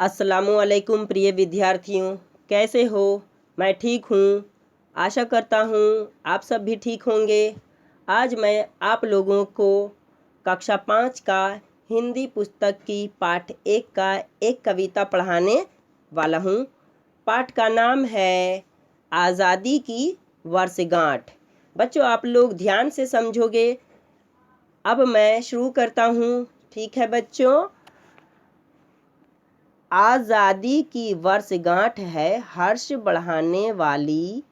अस्सलामुअलैकुम प्रिय विद्यार्थियों, कैसे हो? मैं ठीक हूँ। आशा करता हूँ आप सब भी ठीक होंगे। आज मैं आप लोगों को कक्षा 5 का हिंदी पुस्तक की पाठ 1 का एक कविता पढ़ाने वाला हूँ। पाठ का नाम है आज़ादी की वर्षगांठ। बच्चों, आप लोग ध्यान से समझोगे। अब मैं शुरू करता हूँ। ठीक है बच्चों। आज़ादी की वर्षगांठ है हर्ष बढ़ाने वाली,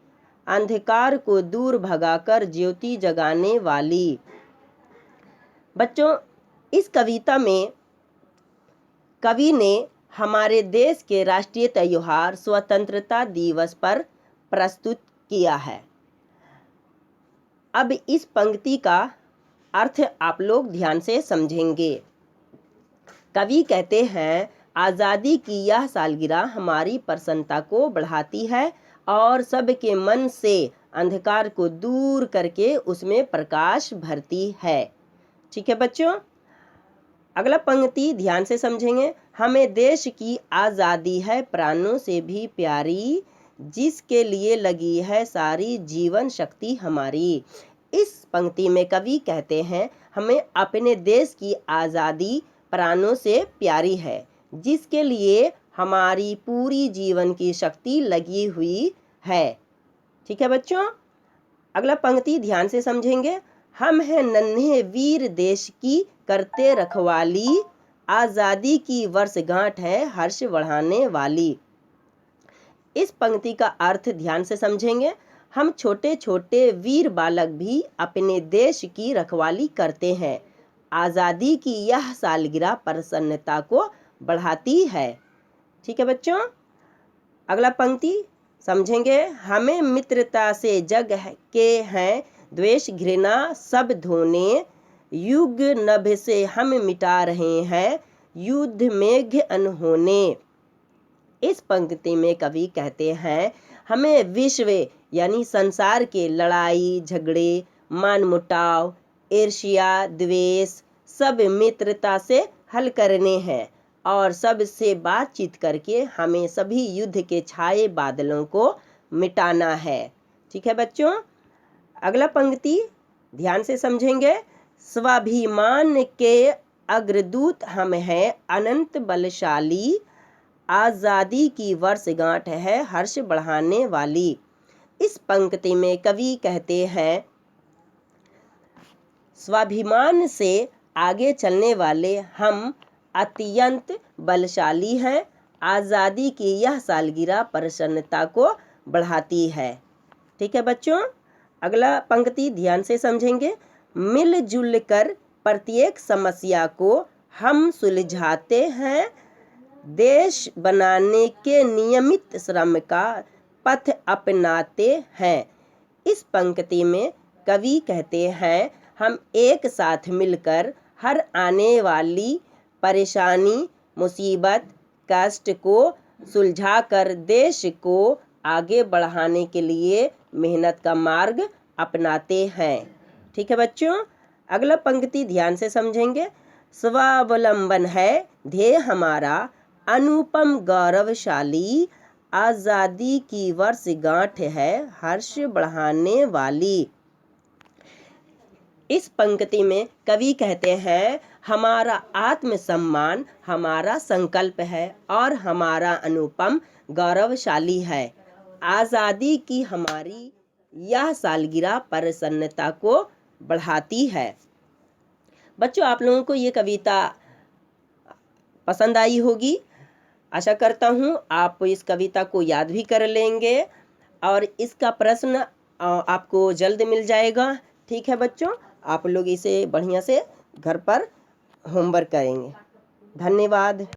अंधकार को दूर भगाकर ज्योति जगाने वाली। बच्चों, इस कविता में कवि ने हमारे देश के राष्ट्रीय त्योहार स्वतंत्रता दिवस पर प्रस्तुत किया है। अब इस पंक्ति का अर्थ आप लोग ध्यान से समझेंगे। कवि कहते हैं, आज़ादी की यह सालगिरह हमारी प्रसन्नता को बढ़ाती है और सबके मन से अंधकार को दूर करके उसमें प्रकाश भरती है। ठीक है बच्चों। अगला पंक्ति ध्यान से समझेंगे। हमें देश की आज़ादी है प्राणों से भी प्यारी, जिसके लिए लगी है सारी जीवन शक्ति हमारी। इस पंक्ति में कवि कहते हैं, हमें अपने देश की आज़ादी प्राणों से प्यारी है, जिसके लिए हमारी पूरी जीवन की शक्ति लगी हुई है। ठीक है बच्चों। अगला पंक्ति ध्यान से समझेंगे। हम हैं नन्हे वीर देश की करते रखवाली, आज़ादी की वर्षगांठ है हर्ष बढ़ाने वाली। इस पंक्ति का अर्थ ध्यान से समझेंगे। हम छोटे छोटे वीर बालक भी अपने देश की रखवाली करते हैं। आज़ादी की यह सालगिरह प्रसन्नता को बढ़ाती है। ठीक है बच्चों। अगला पंक्ति समझेंगे। हमें मित्रता से जग के हैं द्वेष घृणा सब धोने, युग नभ से हम मिटा रहे हैं युद्ध मेघ अनहोने। इस पंक्ति में कवि कहते हैं, हमें विश्व यानी संसार के लड़ाई झगड़े मनमुटाव ईर्ष्या द्वेष सब मित्रता से हल करने हैं और सबसे बातचीत करके हमें सभी युद्ध के छाए बादलों को मिटाना है। ठीक है बच्चों। अगला पंक्ति ध्यान से समझेंगे। स्वाभिमान के अग्रदूत हम हैं अनंत बलशाली, आज़ादी की वर्षगांठ है हर्ष बढ़ाने वाली। इस पंक्ति में कवि कहते हैं, स्वाभिमान से आगे चलने वाले हम अत्यंत बलशाली हैं। आज़ादी की यह सालगिरह प्रसन्नता को बढ़ाती है। ठीक है बच्चों। अगला पंक्ति ध्यान से समझेंगे। मिलजुल कर प्रत्येक समस्या को हम सुलझाते हैं, देश बनाने के नियमित श्रम का पथ अपनाते हैं। इस पंक्ति में कवि कहते हैं, हम एक साथ मिलकर हर आने वाली परेशानी मुसीबत कष्ट को सुलझाकर देश को आगे बढ़ाने के लिए मेहनत का मार्ग अपनाते हैं। ठीक है बच्चों। अगला पंक्ति ध्यान से समझेंगे। स्वावलंबन है ध्येय हमारा अनुपम गौरवशाली, आज़ादी की वर्षगांठ है हर्ष बढ़ाने वाली। इस पंक्ति में कवि कहते हैं, हमारा आत्मसम्मान हमारा संकल्प है और हमारा अनुपम गौरवशाली है। आज़ादी की हमारी यह सालगिरह प्रसन्नता को बढ़ाती है। बच्चों, आप लोगों को ये कविता पसंद आई होगी। आशा करता हूँ आप इस कविता को याद भी कर लेंगे और इसका प्रश्न आपको जल्द मिल जाएगा। ठीक है बच्चों, आप लोग इसे बढ़िया से घर पर होमवर्क करेंगे। धन्यवाद।